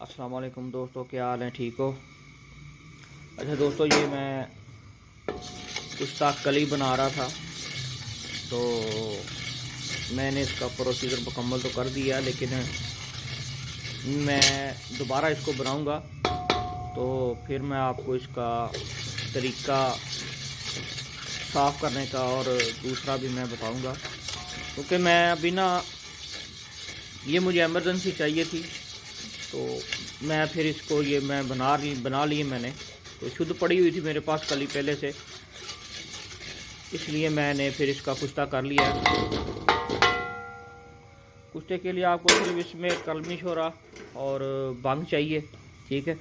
السلام علیکم دوستوں، کیا حال ہیں؟ ٹھیک ہو؟ اچھا دوستوں، یہ میں کشتہ کلی بنا رہا تھا تو میں نے اس کا پروسیجر مکمل تو کر دیا، لیکن میں دوبارہ اس کو بناؤں گا تو پھر میں آپ کو اس کا طریقہ صاف کرنے کا اور دوسرا بھی میں بتاؤں گا، کیونکہ میں ابھی یہ مجھے ایمرجنسی چاہیے تھی تو میں پھر اس کو میں بنا لی میں نے، تو شدھ پڑی ہوئی تھی میرے پاس کلی پہلے سے، اس لیے میں نے پھر اس کا کشتہ کر لیا ہے۔ کشتے کے لیے آپ کو صرف اس میں کلمی شورا اور بھنگ چاہیے، ٹھیک ہے۔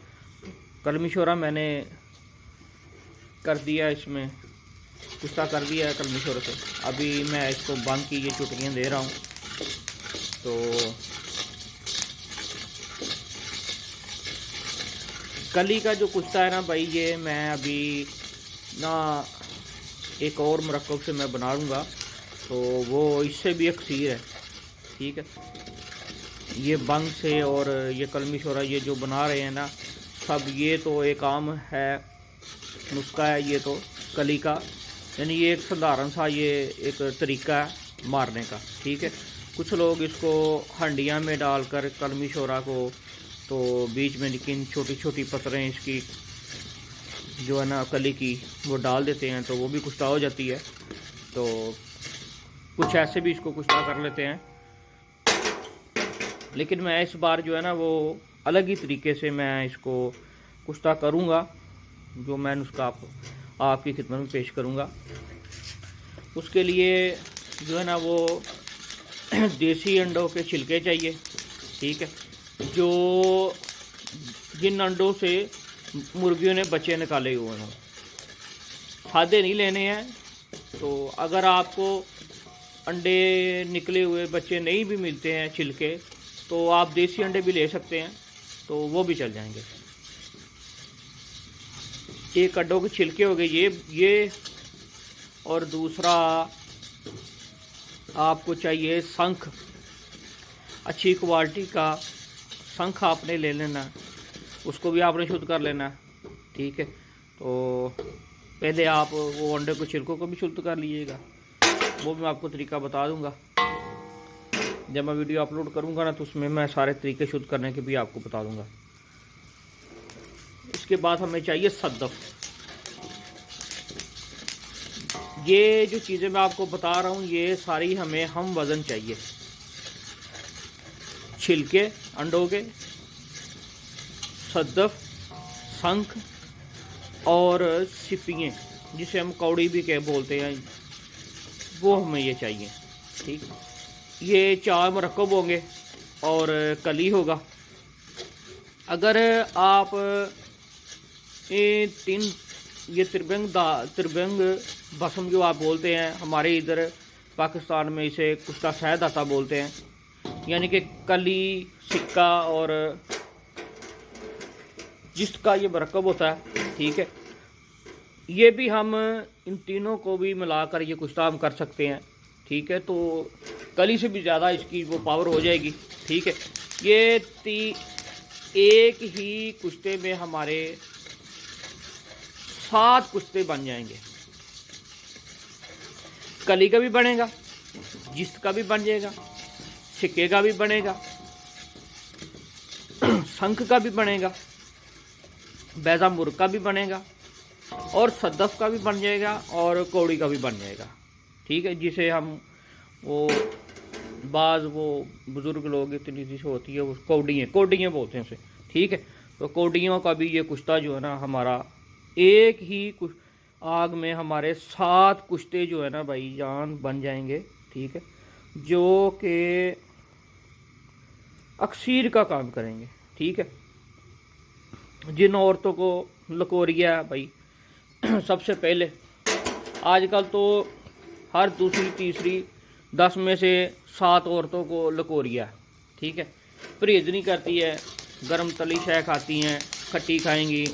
کلمی شورا میں نے کر دیا، اس میں کشتہ کر دیا ہے کلمی شورا سے۔ ابھی میں اس کو بھنگ کی یہ چٹکیاں دے رہا ہوں تو کلی کا جو کشتہ ہے نا بھائی، یہ میں ابھی ایک اور مرکب سے میں بنا لوں گا تو وہ اس سے بھی اکثیر ہے، ٹھیک ہے۔ یہ بنگ سے اور یہ کلمی شورا یہ جو بنا رہے ہیں نا سب، یہ تو ایک عام ہے نسخہ ہے یہ تو کلی کا، یعنی یہ ایک سدھارن سا یہ ایک طریقہ ہے مارنے کا، ٹھیک ہے۔ کچھ لوگ اس کو ہنڈیاں میں ڈال کر کلمی شورا کو تو بیچ میں لیکن چھوٹی چھوٹی پتریں اس کی جو ہے نا کلی کی وہ ڈال دیتے ہیں تو وہ بھی کشتہ ہو جاتی ہے، تو کچھ ایسے بھی اس کو کشتہ کر لیتے ہیں، لیکن میں اس بار جو ہے نا وہ الگ ہی طریقے سے میں اس کو کشتہ کروں گا، جو میں نسخہ آپ کی خدمت میں پیش کروں گا۔ اس کے لیے جو ہے نا وہ دیسی انڈوں کے چھلکے چاہیے، ٹھیک ہے، جو جن انڈوں سے مرغیوں نے بچے نکالے ہوئے ہیں، سادے نہیں لینے ہیں۔ تو اگر آپ کو انڈے نکلے ہوئے بچے نہیں بھی ملتے ہیں چھلکے، تو آپ دیسی انڈے بھی لے سکتے ہیں، تو وہ بھی چل جائیں گے۔ ایک انڈوں کے چھلکے ہو گئے یہ اور دوسرا آپ کو چاہیے شنکھ، اچھی کوالٹی کا شنکھ آپ نے لے لینا، اس کو بھی آپ نے شدھ کر لینا، ٹھیک ہے۔ تو پہلے آپ وہ انڈے کو چھلکوں کو بھی شدھ کر لیجیے گا، وہ بھی میں آپ کو طریقہ بتا دوں گا جب میں ویڈیو اپلوڈ کروں گا نا، تو اس میں میں سارے طریقے شدھ کرنے کے بھی آپ کو بتا دوں گا۔ اس کے بعد ہمیں چاہیے صدف۔ یہ جو چیزیں میں آپ کو بتا رہا ہوں یہ ساری ہمیں ہم وزن چاہیے، چھلکے انڈوں کے، صدف، شنکھ اور سپیاں جسے ہم کوڑی بھی بولتے ہیں، وہ ہمیں یہ چاہیے، ٹھیک۔ یہ 4 مرکب ہوں گے اور کلی ہوگا۔ اگر آپ یہ تربنگ بسم جو آپ بولتے ہیں، ہمارے ادھر پاکستان میں اسے کشتہ سید آتا بولتے ہیں، یعنی کہ کلی، سکہ اور جس کا یہ مرکب ہوتا ہے، ٹھیک ہے۔ یہ بھی ہم ان تینوں کو بھی ملا کر یہ کشتہ ہم کر سکتے ہیں، ٹھیک ہے۔ تو کلی سے بھی زیادہ اس کی وہ پاور ہو جائے گی، ٹھیک ہے۔ یہ ایک ہی کشتے میں ہمارے 7 کشتے بن جائیں گے، کلی کا بھی بنے گا، جست کا بھی بن جائے گا، سکے کا بھی بنے گا، شنکھ کا بھی بنے گا، بیضہ مرغ کا بھی بنے گا، اور صدف کا بھی بن جائے گا، اور کوڑی کا بھی بن جائے گا، ٹھیک ہے۔ جسے ہم وہ بعض وہ بزرگ لوگ اتنی سی ہوتی ہے وہ کوڈیاں بولتے ہیں اسے، ٹھیک ہے۔ تو کوڈیوں کا بھی یہ کشتہ جو ہے نا ہمارا ایک ہی آگ میں ہمارے 7 کشتے جو ہے نا بھائی جان بن جائیں گے، ٹھیک ہے، جو کہ اکثیر کا کام کریں گے، ٹھیک ہے۔ جن عورتوں کو لکوریا بھائی سب سے پہلے، آج کل تو ہر دوسری تیسری 10 میں سے 7 عورتوں کو لکوریا، ٹھیک ہے، پرہیز نہیں کرتی ہے، گرم تلی شے کھاتی ہیں، کھٹی کھائیں گی،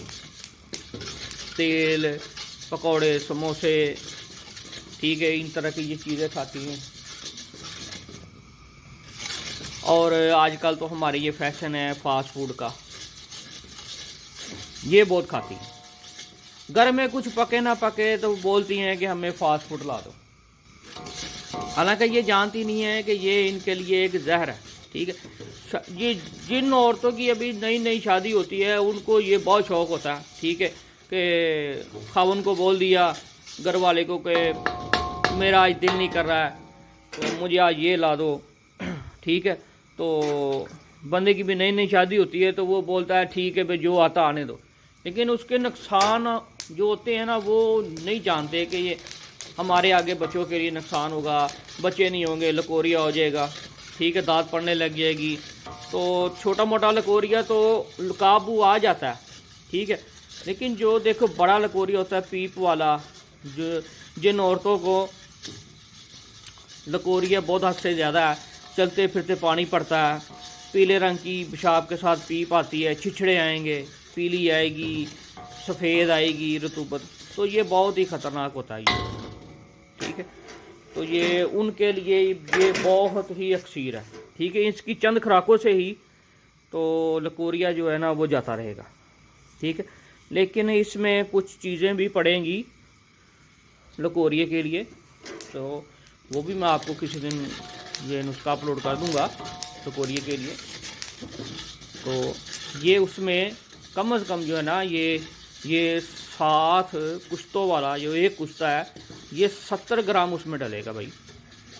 تیل، پکوڑے، سموسے، ٹھیک ہے، ان طرح کی یہ چیزیں کھاتی ہیں۔ اور آج کل تو ہماری یہ فیشن ہے فاسٹ فوڈ کا، یہ بہت کھاتی ہیں۔ گھر میں کچھ پکے نہ پکے تو بولتی ہیں کہ ہمیں فاسٹ فوڈ لا دو، حالانکہ یہ جانتی نہیں ہے کہ یہ ان کے لیے ایک زہر ہے، ٹھیک ہے۔ یہ جن عورتوں کی ابھی نئی نئی شادی ہوتی ہے ان کو یہ بہت شوق ہوتا ہے، ٹھیک ہے، کہ خاوند کو بول دیا گھر والے کو کہ میرا آج دل نہیں کر رہا ہے تو مجھے آج یہ لا دو، ٹھیک ہے۔ تو بندے کی بھی نئی نئی شادی ہوتی ہے تو وہ بولتا ہے ٹھیک ہے بھائی جو آتا آنے دو، لیکن اس کے نقصان جو ہوتے ہیں نا وہ نہیں جانتے کہ یہ ہمارے آگے بچوں کے لیے نقصان ہوگا، بچے نہیں ہوں گے، لکوریا ہو جائے گا، ٹھیک ہے، دانت پڑنے لگ جائے گی۔ تو چھوٹا موٹا لکوریا تو قابو آ جاتا ہے، ٹھیک ہے، لیکن جو دیکھو بڑا لکوریا ہوتا ہے پیپ والا، جو جن عورتوں کو لکوریا بہت حد سے زیادہ ہے، چلتے پھرتے پانی پڑتا ہے، پیلے رنگ کی پیشاب کے ساتھ پیپ آتی ہے، چھچھڑے آئیں گے، پیلی آئے گی، سفید آئے گی رطوبت، تو یہ بہت ہی خطرناک ہوتا ہے یہ، ٹھیک ہے۔ تو یہ ان کے لیے یہ بہت ہی اکثیر ہے، ٹھیک ہے، اس کی چند خوراکوں سے ہی تو لکوریا جو ہے نا وہ جاتا رہے گا، ٹھیک ہے، لیکن اس میں کچھ چیزیں بھی پڑیں گی لکوریا کے لیے، تو وہ بھی میں آپ کو کسی دن یہ نسخہ اپلوڈ کر دوں گا لکوریا کے لیے۔ تو یہ اس میں کم از کم جو ہے نا یہ 7 کشتوں والا جو ایک کشتا ہے یہ 70 گرام اس میں ڈلے گا بھائی،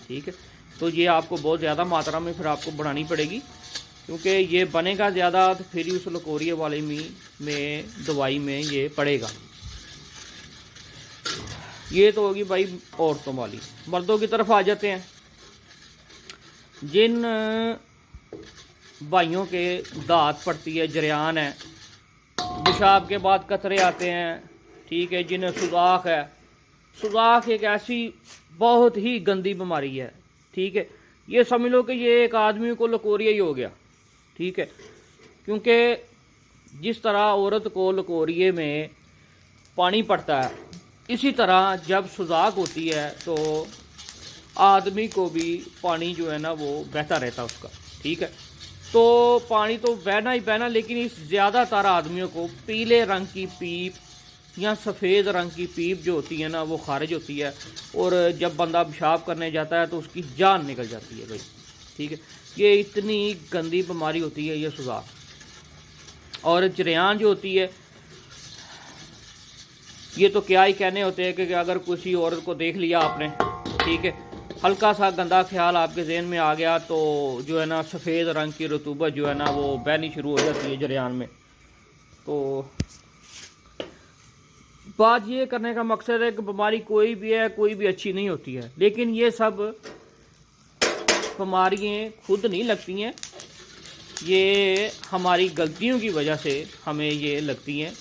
ٹھیک ہے۔ تو یہ آپ کو بہت زیادہ ماترا میں پھر آپ کو بڑھانی پڑے گی، کیونکہ یہ بنے گا زیادہ تو پھر ہی اس لکوریا والے میں دوائی میں یہ پڑے گا۔ یہ تو ہوگی بھائی عورتوں والی۔ مردوں کی طرف آ جاتے ہیں۔ جن بھائیوں کے دانت پڑتی ہے، جریان ہے، پیشاب کے بعد قطرے آتے ہیں، ٹھیک ہے، جنہیں سوزاک ہے، سوزاک ایک ایسی بہت ہی گندی بیماری ہے، ٹھیک ہے، یہ سمجھ لو کہ یہ ایک آدمی کو لکوریا ہی ہو گیا، ٹھیک ہے، کیونکہ جس طرح عورت کو لکوریے میں پانی پڑتا ہے اسی طرح جب سوزاک ہوتی ہے تو آدمی کو بھی پانی جو ہے نا وہ بہتا رہتا ہے اس کا، ٹھیک ہے۔ تو پانی تو بہنا ہی بہنا، لیکن اس زیادہ تر آدمیوں کو پیلے رنگ کی پیپ یا سفید رنگ کی پیپ جو ہوتی ہے نا وہ خارج ہوتی ہے، اور جب بندہ پیشاب کرنے جاتا ہے تو اس کی جان نکل جاتی ہے بھائی، ٹھیک ہے۔ یہ اتنی گندی بیماری ہوتی ہے یہ سوزاک۔ اور جریان جو ہوتی ہے یہ تو کیا ہی کہنے ہوتے ہیں کہ اگر کسی عورت کو دیکھ لیا آپ نے، ٹھیک ہے، ہلکا سا گندا خیال آپ کے ذہن میں آ گیا تو جو ہے نا سفید رنگ کی رطوبت جو ہے نا وہ بہنی شروع ہو جاتی ہے جریان میں۔ تو بات یہ کرنے کا مقصد ہے کہ بیماری کوئی بھی ہے، کوئی بھی اچھی نہیں ہوتی ہے، لیکن یہ سب بیماریاں خود نہیں لگتی ہیں، یہ ہماری غلطیوں کی وجہ سے ہمیں یہ لگتی ہیں،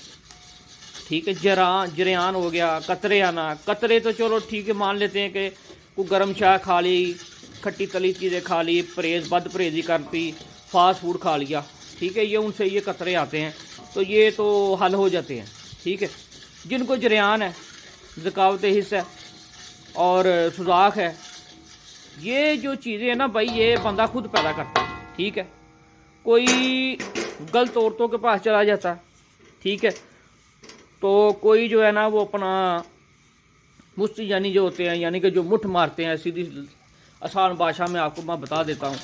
ٹھیک ہے۔ جریان ہو گیا، قطرے آنا، قطرے تو چلو ٹھیک ہے مان لیتے ہیں کہ کوئی گرم چائے کھا لی، کھٹی تلی چیزیں کھا لی، بد پرہیزی کرتی، فاسٹ فوڈ کھا لیا، ٹھیک ہے، یہ ان سے یہ قطرے آتے ہیں تو یہ تو حل ہو جاتے ہیں، ٹھیک ہے۔ جن کو جریان ہے، ذکاوت حص ہے اور سوزاک ہے، یہ جو چیزیں ہیں نا بھائی یہ بندہ خود پیدا کرتا ہے، ٹھیک ہے۔ کوئی غلط عورتوں کے پاس چلا جاتا ہے، ٹھیک ہے، تو کوئی جو ہے نا وہ اپنا مستی یعنی جو ہوتے ہیں، یعنی کہ جو مٹھ مارتے ہیں، سیدھی آسان بھاشا میں آپ کو میں بتا دیتا ہوں،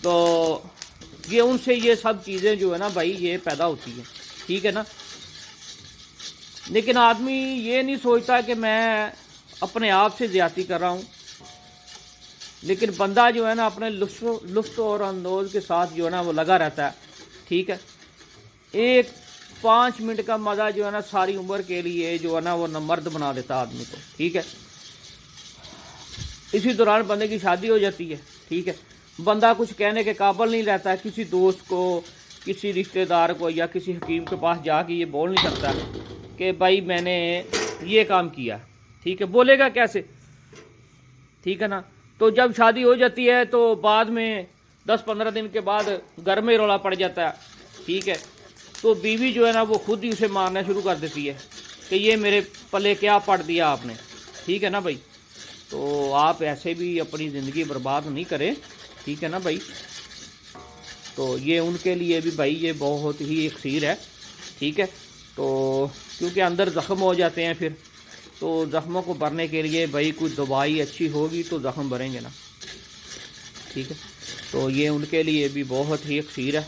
تو یہ ان سے یہ سب چیزیں جو ہے نا بھائی یہ پیدا ہوتی ہیں، ٹھیک ہے نا۔ لیکن آدمی یہ نہیں سوچتا کہ میں اپنے آپ سے زیادتی کر رہا ہوں، لیکن بندہ جو ہے نا اپنے لطف اور اندوز کے ساتھ جو ہے نا وہ لگا رہتا ہے، ٹھیک ہے۔ ایک 5 منٹ کا مزہ جو ہے نا ساری عمر کے لیے جو ہے نا وہ مرد بنا دیتا آدمی کو، ٹھیک ہے۔ اسی دوران بندے کی شادی ہو جاتی ہے، ٹھیک ہے، بندہ کچھ کہنے کے قابل نہیں رہتا ہے، کسی دوست کو، کسی رشتہ دار کو یا کسی حکیم کے پاس جا کے یہ بول نہیں سکتا کہ بھائی میں نے یہ کام کیا، ٹھیک ہے، بولے گا کیسے، ٹھیک ہے نا۔ تو جب شادی ہو جاتی ہے تو بعد میں 10-15 دن کے بعد گھر میں رولا پڑ جاتا ہے، ٹھیک ہے، تو بیوی جو ہے نا وہ خود ہی اسے مارنا شروع کر دیتی ہے کہ یہ میرے پلے کیا پڑ دیا آپ نے، ٹھیک ہے نا بھائی۔ تو آپ ایسے بھی اپنی زندگی برباد نہیں کریں، ٹھیک ہے نا بھائی۔ تو یہ ان کے لیے بھی بھائی یہ بہت ہی اکثیر ہے، ٹھیک ہے، تو کیونکہ اندر زخم ہو جاتے ہیں پھر، تو زخموں کو بھرنے کے لیے بھائی کوئی دوائی اچھی ہوگی تو زخم بھریں گے نا، ٹھیک ہے، تو یہ ان کے لیے بھی بہت ہی خیر ہے۔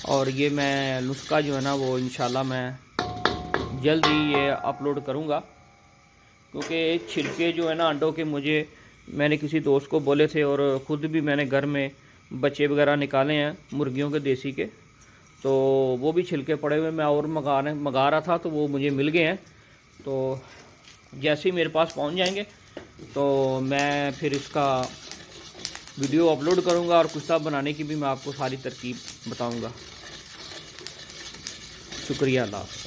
اور یہ میں نسخہ جو ہے نا وہ انشاءاللہ میں جلد ہی یہ اپلوڈ کروں گا، کیونکہ چھلکے جو ہے نا انڈوں کے میں نے کسی دوست کو بولے تھے، اور خود بھی میں نے گھر میں بچے وغیرہ نکالے ہیں مرغیوں کے دیسی کے، تو وہ بھی چھلکے پڑے ہوئے میں اور منگا رہا تھا، تو وہ مجھے مل گئے ہیں، تو جیسے ہی میرے پاس پہنچ جائیں گے تو میں پھر اس کا ویڈیو اپلوڈ کروں گا، اور کشتہ بنانے کی بھی میں آپ کو ساری ترکیب بتاؤں گا۔ شکریہ، اللہ حافظ۔